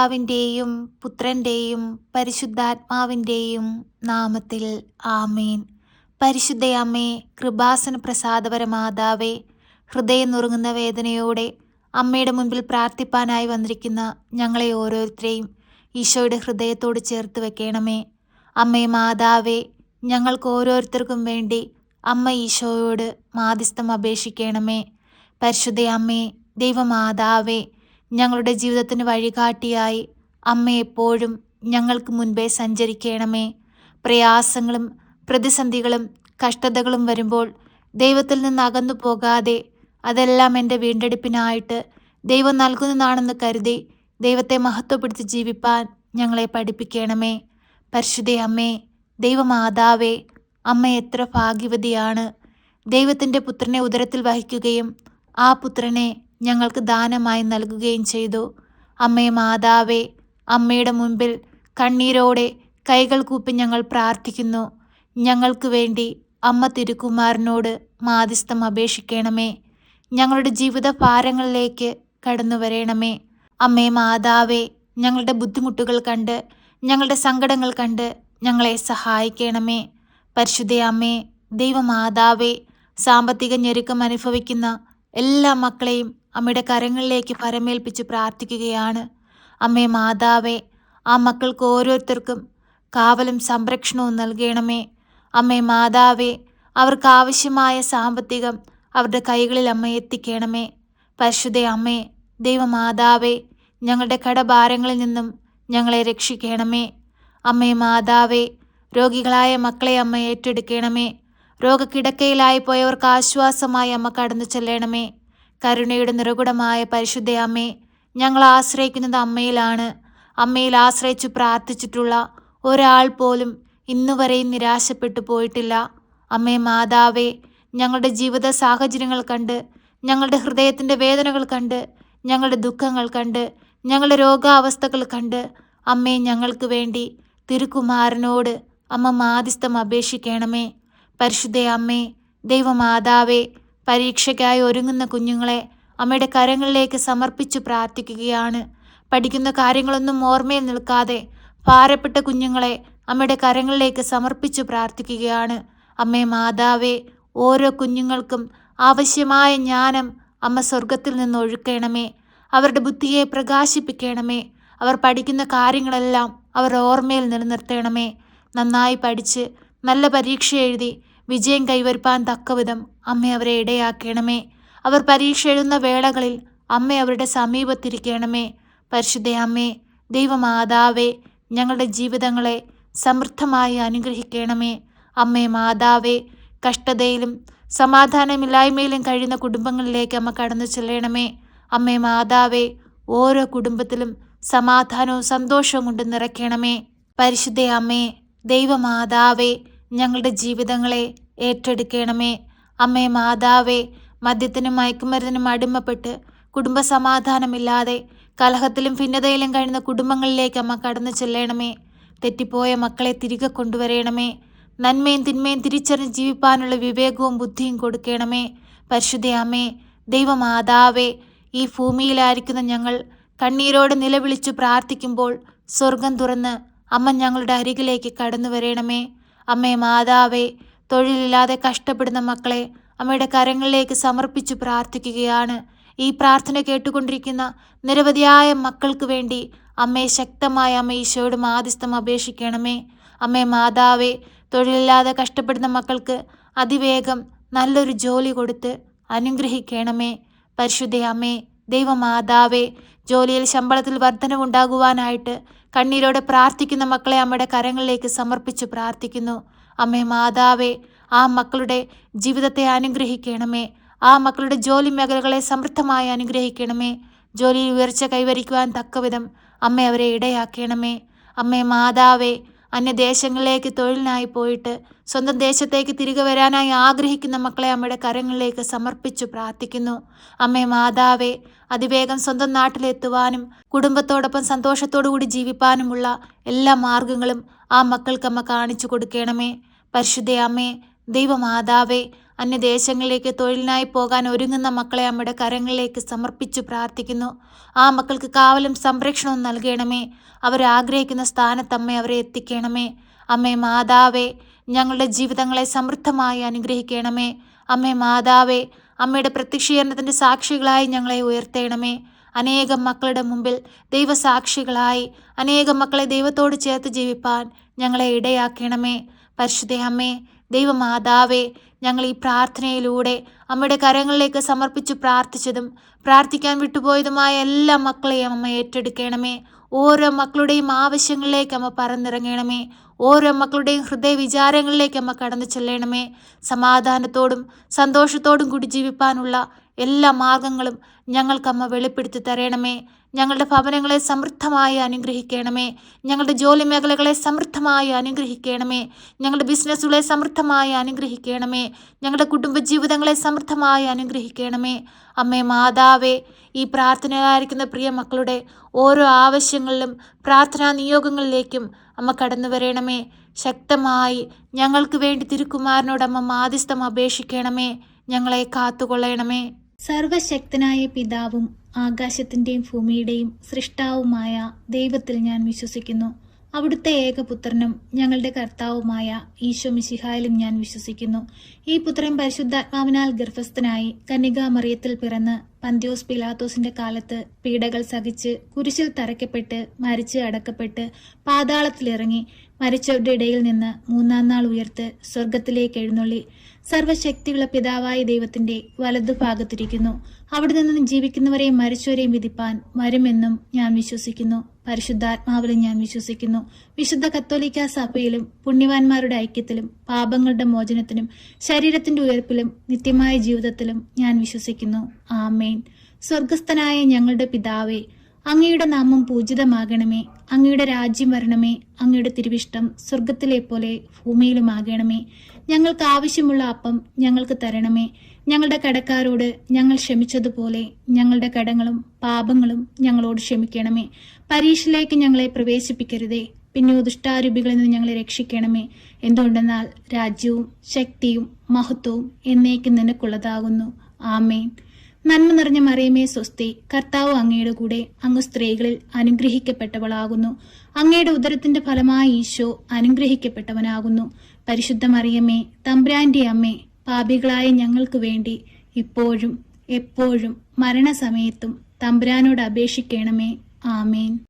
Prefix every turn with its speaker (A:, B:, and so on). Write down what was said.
A: പിതാവിൻ്റെയും പുത്രൻ്റെയും പരിശുദ്ധാത്മാവിൻ്റെയും നാമത്തിൽ ആമേൻ. പരിശുദ്ധയമ്മേ, കൃപാസന പ്രസാദപരമാതാവേ, ഹൃദയം നുറുങ്ങുന്ന വേദനയോടെ അമ്മയുടെ മുൻപിൽ പ്രാർത്ഥിപ്പാനായി വന്നിരിക്കുന്ന ഞങ്ങളെ ഓരോരുത്തരെയും ഈശോയുടെ ഹൃദയത്തോട് ചേർത്ത് വെക്കണമേ. അമ്മേ മാതാവേ, ഞങ്ങൾക്ക് ഓരോരുത്തർക്കും വേണ്ടി അമ്മ ഈശോയോട് മാധ്യസ്ഥം അപേക്ഷിക്കണമേ. പരിശുദ്ധയമ്മേ, ദൈവമാതാവേ, ഞങ്ങളുടെ ജീവിതത്തിന് വഴികാട്ടിയായി അമ്മ എപ്പോഴും ഞങ്ങൾക്ക് മുൻപേ സഞ്ചരിക്കണമേ. പ്രയാസങ്ങളും പ്രതിസന്ധികളും കഷ്ടതകളും വരുമ്പോൾ ദൈവത്തിൽ നിന്ന് അകന്നു പോകാതെ അതെല്ലാം എൻ്റെ വീണ്ടെടുപ്പിനായിട്ട് ദൈവം നൽകുന്നതാണെന്ന് കരുതി ദൈവത്തെ മഹത്വപ്പെടുത്തി ജീവിപ്പാൻ ഞങ്ങളെ പഠിപ്പിക്കണമേ. പരിശുദ്ധ അമ്മേ, ദൈവമാതാവേ, അമ്മ എത്ര ഭാഗ്യവതിയാണ്. ദൈവത്തിൻ്റെ പുത്രനെ ഉദരത്തിൽ വഹിക്കുകയും ആ പുത്രനെ ഞങ്ങൾക്ക് ദാനമായി നൽകുകയും ചെയ്തു. അമ്മേ മാതാവേ, അമ്മയുടെ മുൻപിൽ കണ്ണീരോടെ കൈകൾ കൂപ്പി ഞങ്ങൾ പ്രാർത്ഥിക്കുന്നു. ഞങ്ങൾക്ക് വേണ്ടി അമ്മ തിരുക്കുമാരനോട് മാധ്യസ്ഥം അപേക്ഷിക്കണമേ. ഞങ്ങളുടെ ജീവിത ഭാരങ്ങളിലേക്ക് കടന്നു വരണമേ. അമ്മേ മാതാവേ, ഞങ്ങളുടെ ബുദ്ധിമുട്ടുകൾ കണ്ട് ഞങ്ങളുടെ സങ്കടങ്ങൾ കണ്ട് ഞങ്ങളെ സഹായിക്കണമേ. പരിശുദ്ധ അമ്മേ, ദൈവമാതാവേ, സാമ്പത്തിക ഞെരുക്കം അനുഭവിക്കുന്ന എല്ലാ മക്കളെയും അമ്മയുടെ കരങ്ങളിലേക്ക് പരമേൽപ്പിച്ച് പ്രാർത്ഥിക്കുകയാണ്. അമ്മേ മാതാവേ, ആ മക്കൾക്ക് ഓരോരുത്തർക്കും കാവലും സംരക്ഷണവും നൽകണമേ. അമ്മേ മാതാവേ, അവർക്ക് ആവശ്യമായ സാമ്പത്തികം അവരുടെ കൈകളിൽ അമ്മ എത്തിക്കണമേ. പരിശുദ്ധ അമ്മേ, ദൈവമാതാവേ, ഞങ്ങളുടെ കടഭാരങ്ങളിൽ നിന്നും ഞങ്ങളെ രക്ഷിക്കണമേ. അമ്മേ മാതാവേ, രോഗികളായ മക്കളെ അമ്മ ഏറ്റെടുക്കണമേ. രോഗക്കിടക്കയിലായി പോയവർക്ക് ആശ്വാസമായി അമ്മ കടന്നു ചെല്ലണമേ. കരുണയുടെ നിറകുടമായ പരിശുദ്ധ അമ്മേ, ഞങ്ങൾ ആശ്രയിക്കുന്നത് അമ്മയിലാണ്. അമ്മയിൽ ആശ്രയിച്ചു പ്രാർത്ഥിച്ചിട്ടുള്ള ഒരാൾ പോലും ഇന്നുവരെയും നിരാശപ്പെട്ടു പോയിട്ടില്ല. അമ്മേ മാതാവേ, ഞങ്ങളുടെ ജീവിത സാഹചര്യങ്ങൾ കണ്ട്, ഞങ്ങളുടെ ഹൃദയത്തിൻ്റെ വേദനകൾ കണ്ട്, ഞങ്ങളുടെ ദുഃഖങ്ങൾ കണ്ട്, ഞങ്ങളുടെ രോഗാവസ്ഥകൾ കണ്ട് അമ്മേ, ഞങ്ങൾക്ക് വേണ്ടി തിരുക്കുമാരനോട് അമ്മ മാധ്യസ്ഥം അപേക്ഷിക്കണമേ. പരിശുദ്ധ അമ്മേ, ദൈവമാതാവേ, പരീക്ഷയ്ക്കായി ഒരുങ്ങുന്ന കുഞ്ഞുങ്ങളെ അമ്മയുടെ കരങ്ങളിലേക്ക് സമർപ്പിച്ചു പ്രാർത്ഥിക്കുകയാണ്. പഠിക്കുന്ന കാര്യങ്ങളൊന്നും ഓർമ്മയിൽ നിൽക്കാതെ ഭാരപ്പെട്ട കുഞ്ഞുങ്ങളെ അമ്മയുടെ കരങ്ങളിലേക്ക് സമർപ്പിച്ചു പ്രാർത്ഥിക്കുകയാണ്. അമ്മേ മാതാവേ, ഓരോ കുഞ്ഞുങ്ങൾക്കും ആവശ്യമായ ജ്ഞാനം അമ്മ സ്വർഗത്തിൽ നിന്ന് ഒഴുക്കണമേ. അവരുടെ ബുദ്ധിയെ പ്രകാശിപ്പിക്കണമേ. അവർ പഠിക്കുന്ന കാര്യങ്ങളെല്ലാം അവർ ഓർമ്മയിൽ നിലനിർത്തണമേ. നന്നായി പഠിച്ച് നല്ല പരീക്ഷ എഴുതി വിജയം കൈവരുപ്പാൻ തക്കവിധം അമ്മ അവരെ ഇടയാക്കണമേ. അവർ പരീക്ഷ എഴുതുന്ന വേളകളിൽ അമ്മ അവരുടെ സമീപത്തിരിക്കണമേ. പരിശുദ്ധ അമ്മേ, ദൈവമാതാവേ, ഞങ്ങളുടെ ജീവിതങ്ങളെ സമൃദ്ധമായി അനുഗ്രഹിക്കണമേ. അമ്മേ മാതാവേ, കഷ്ടതയിലും സമാധാനമില്ലായ്മയിലും കഴിയുന്ന കുടുംബങ്ങളിലേക്ക് അമ്മ കടന്നു ചെല്ലണമേ. അമ്മേ മാതാവേ, ഓരോ കുടുംബത്തിലും സമാധാനവും സന്തോഷവും കൊണ്ട് നിറയ്ക്കണമേ. പരിശുദ്ധ അമ്മേ, ദൈവമാതാവേ, ഞങ്ങളുടെ ജീവിതങ്ങളെ ഏറ്റെടുക്കണമേ. അമ്മേ മാതാവേ, മദ്യത്തിനും മയക്കുമരുന്നിനും അടിമപ്പെട്ട് കുടുംബസമാധാനമില്ലാതെ കലഹത്തിലും ഭിന്നതയിലും കഴിയുന്ന കുടുംബങ്ങളിലേക്ക് അമ്മ കടന്നു ചെല്ലണമേ. തെറ്റിപ്പോയ മക്കളെ തിരികെ കൊണ്ടുവരണമേ. നന്മയും തിന്മയും തിരിച്ചറിഞ്ഞ് ജീവിപ്പാനുള്ള വിവേകവും ബുദ്ധിയും കൊടുക്കണമേ. പരിശുദ്ധ അമ്മേ, ദൈവമാതാവേ, ഈ ഭൂമിയിലായിരിക്കുന്ന ഞങ്ങൾ കണ്ണീരോടെ നിലവിളിച്ചു പ്രാർത്ഥിക്കുമ്പോൾ സ്വർഗം തുറന്ന് അമ്മ ഞങ്ങളുടെ അരികിലേക്ക് കടന്നു വരണമേ. അമ്മേ മാതാവേ, തൊഴിലില്ലാതെ കഷ്ടപ്പെടുന്ന മക്കളെ അമ്മയുടെ കരങ്ങളിലേക്ക് സമർപ്പിച്ചു പ്രാർത്ഥിക്കുകയാണ്. ഈ പ്രാർത്ഥന കേട്ടുകൊണ്ടിരിക്കുന്ന നിരവധിയായ മക്കൾക്ക് വേണ്ടി അമ്മയെ ശക്തമായ അമ്മ ഈശോയോട് മാധ്യസ്ഥം അപേക്ഷിക്കണമേ. അമ്മേ മാതാവേ, തൊഴിലില്ലാതെ കഷ്ടപ്പെടുന്ന മക്കൾക്ക് അതിവേഗം നല്ലൊരു ജോലി കൊടുത്ത് അനുഗ്രഹിക്കണമേ. പരിശുദ്ധ അമ്മേ, ദൈവമാതാവേ, ജോലിയിൽ ശമ്പളത്തിൽ വർധനവുണ്ടാകുവാനായിട്ട് കണ്ണീരോടെ പ്രാർത്ഥിക്കുന്ന മക്കളെ അമ്മയുടെ കരങ്ങളിലേക്ക് സമർപ്പിച്ചു പ്രാർത്ഥിക്കുന്നു. അമ്മേ മാതാവേ, ആ മക്കളുടെ ജീവിതത്തെ അനുഗ്രഹിക്കണമേ. ആ മക്കളുടെ ജോലി മേഖലകളെ സമൃദ്ധമായി അനുഗ്രഹിക്കണമേ. ജോലിയിൽ ഉയർച്ച കൈവരിക്കുവാൻ തക്കവിധം അമ്മ അവരെ ഇടയാക്കണമേ. അമ്മേ മാതാവേ, അന്യദേശങ്ങളിലേക്ക് തൊഴിലിനായി പോയിട്ട് സ്വന്തം ദേശത്തേക്ക് തിരികെ വരാനായി ആഗ്രഹിക്കുന്ന മക്കളെ അമ്മയുടെ കരങ്ങളിലേക്ക് സമർപ്പിച്ചു പ്രാർത്ഥിക്കുന്നു. അമ്മേ മാതാവേ, അതിവേഗം സ്വന്തം നാട്ടിലെത്തുവാനും കുടുംബത്തോടൊപ്പം സന്തോഷത്തോടു കൂടി ജീവിപ്പാനുമുള്ള എല്ലാ മാർഗങ്ങളും ആ മക്കൾക്ക് അമ്മ കാണിച്ചു കൊടുക്കണമേ. പരിശുദ്ധ അമ്മേ, ദൈവമാതാവേ, അന്യദേശങ്ങളിലേക്ക് തൊഴിലിനായി പോകാൻ ഒരുങ്ങുന്ന മക്കളെ അമ്മയുടെ കരങ്ങളിലേക്ക് സമർപ്പിച്ചു പ്രാർത്ഥിക്കുന്നു. ആ മക്കൾക്ക് കാവലും സംരക്ഷണവും നൽകണമേ. അവരാഗ്രഹിക്കുന്ന സ്ഥാനത്ത് അമ്മ അവരെ എത്തിക്കണമേ. അമ്മേ മാതാവേ, ഞങ്ങളുടെ ജീവിതങ്ങളെ സമൃദ്ധമായി അനുഗ്രഹിക്കണമേ. അമ്മേ മാതാവേ, അമ്മയുടെ പ്രത്യക്ഷീകരണത്തിൻ്റെ സാക്ഷികളായി ഞങ്ങളെ ഉയർത്തേണമേ. അനേകം മക്കളുടെ മുമ്പിൽ ദൈവസാക്ഷികളായി അനേകം മക്കളെ ദൈവത്തോട് ചേർത്ത് ജീവിപ്പാൻ ഞങ്ങളെ ഇടയാക്കണമേ. പരിശുദ്ധ അമ്മേ, ദൈവമാതാവേ, ഞങ്ങൾ ഈ പ്രാർത്ഥനയിലൂടെ അമ്മയുടെ കരങ്ങളിലേക്ക് സമർപ്പിച്ച് പ്രാർത്ഥിച്ചതും പ്രാർത്ഥിക്കാൻ വിട്ടുപോയതുമായ എല്ലാ മക്കളെയും അമ്മ ഏറ്റെടുക്കണമേ. ഓരോ മക്കളുടെയും ആവശ്യങ്ങളിലേക്ക് അമ്മ പറന്നിറങ്ങണമേ. ഓരോ മക്കളുടെയും ഹൃദയ വിചാരങ്ങളിലേക്ക് അമ്മ കടന്നു ചെല്ലണമേ. സമാധാനത്തോടും സന്തോഷത്തോടും കൂടി ജീവിപ്പാനുള്ള എല്ലാ മാർഗങ്ങളും ഞങ്ങൾക്കമ്മ വെളിപ്പെടുത്തി തരണമേ. ഞങ്ങളുടെ ഭവനങ്ങളെ സമൃദ്ധമായി അനുഗ്രഹിക്കണമേ. ഞങ്ങളുടെ ജോലി മേഖലകളെ സമൃദ്ധമായി അനുഗ്രഹിക്കണമേ. ഞങ്ങളുടെ ബിസിനസ്സുകളെ സമൃദ്ധമായി അനുഗ്രഹിക്കണമേ. ഞങ്ങളുടെ കുടുംബജീവിതങ്ങളെ സമൃദ്ധമായി അനുഗ്രഹിക്കണമേ. അമ്മേ മാതാവേ, ഈ പ്രാർത്ഥനയിലായിരിക്കുന്ന പ്രിയ മക്കളുടെ ഓരോ ആവശ്യങ്ങളിലും പ്രാർത്ഥനാ നിയോഗങ്ങളിലേക്കും അമ്മ കടന്നു വരണമേ. ശക്തമായി ഞങ്ങൾക്ക് വേണ്ടി തിരുക്കുമാരനോട് അമ്മ മാധ്യസ്ഥം അപേക്ഷിക്കണമേ. ഞങ്ങളെ കാത്തുകൊള്ളണമേ. സർവശക്തനായ പിതാവും ആകാശത്തിൻ്റെയും ഭൂമിയുടെയും സൃഷ്ടാവുമായ ദൈവത്തിൽ ഞാൻ വിശ്വസിക്കുന്നു. അവിടുത്തെ ഏകപുത്രനും ഞങ്ങളുടെ കർത്താവുമായ ഈശോ മിശിഹായിലും ഞാൻ വിശ്വസിക്കുന്നു. ഈ പുത്രൻ പരിശുദ്ധാത്മാവിനാൽ ഗർഭസ്ഥനായി കന്യകാമറിയത്തിൽ പിറന്ന് പന്ത്യോസ് പിലാത്തോസിന്റെ കാലത്ത് പീഡകൾ സഹിച്ച് കുരിശിൽ തറയ്ക്കപ്പെട്ട് മരിച്ച് അടക്കപ്പെട്ട് പാതാളത്തിലിറങ്ങി മരിച്ചവരുടെ ഇടയിൽ നിന്ന് മൂന്നാം നാൾ ഉയർത്ത് സ്വർഗത്തിലേക്ക് എഴുന്നള്ളി സർവശക്തിയുള്ള പിതാവായ ദൈവത്തിന്റെ വലതുഭാഗത്തിരിക്കുന്നു. അവിടെ നിന്ന് ജീവിക്കുന്നവരെയും മരിച്ചവരെയും വിധിപ്പാൻ വരുമെന്നും ഞാൻ വിശ്വസിക്കുന്നു. പരിശുദ്ധാത്മാവിലും ഞാൻ വിശ്വസിക്കുന്നു. വിശുദ്ധ കത്തോലിക്കാ സഭയിലും പുണ്യവാന്മാരുടെ ഐക്യത്തിലും പാപങ്ങളുടെ മോചനത്തിനും ശരീരത്തിന്റെ ഉയർപ്പിലും നിത്യമായ ജീവിതത്തിലും ഞാൻ വിശ്വസിക്കുന്നു. ആമേൻ. സ്വർഗസ്ഥനായ ഞങ്ങളുടെ പിതാവേ, അങ്ങയുടെ നാമം പൂജിതമാകണമേ. അങ്ങയുടെ രാജ്യം വരണമേ. അങ്ങയുടെ തിരുവിഷ്ടം സ്വർഗത്തിലെ പോലെ ഭൂമിയിലുമാകണമേ. ഞങ്ങൾക്ക് ആവശ്യമുള്ള അപ്പം ഞങ്ങൾക്ക് തരണമേ. ഞങ്ങളുടെ കടക്കാരോട് ഞങ്ങൾ ക്ഷമിച്ചതുപോലെ ഞങ്ങളുടെ കടങ്ങളും പാപങ്ങളും ഞങ്ങളോട് ക്ഷമിക്കണമേ. പരീക്ഷയിലേക്ക് ഞങ്ങളെ പ്രവേശിപ്പിക്കരുതേ, പിന്നെ ദുഷ്ടാരൂപികളിൽ നിന്ന് ഞങ്ങളെ രക്ഷിക്കണമേ. എന്തുകൊണ്ടെന്നാൽ രാജ്യവും ശക്തിയും മഹത്വവും എന്നേക്കും നിനക്കുള്ളതാകുന്നു. ആമേൻ. നന്മ നിറഞ്ഞ മറിയമേ സ്വസ്തി, കർത്താവ് അങ്ങയുടെ കൂടെ, അങ്ങ് സ്ത്രീകളിൽ അനുഗ്രഹിക്കപ്പെട്ടവളാകുന്നു. അങ്ങയുടെ ഉദരത്തിന്റെ ഫലമായ ഈശോ അനുഗ്രഹിക്കപ്പെട്ടവനാകുന്നു. പരിശുദ്ധ മറിയമേ, തമ്പുരാന്റെ അമ്മേ, പാപികളായ ഞങ്ങൾക്ക് വേണ്ടി ഇപ്പോഴും എപ്പോഴും മരണസമയത്തും തമ്പുരാനോട് അപേക്ഷിക്കണമേ. ആമേൻ.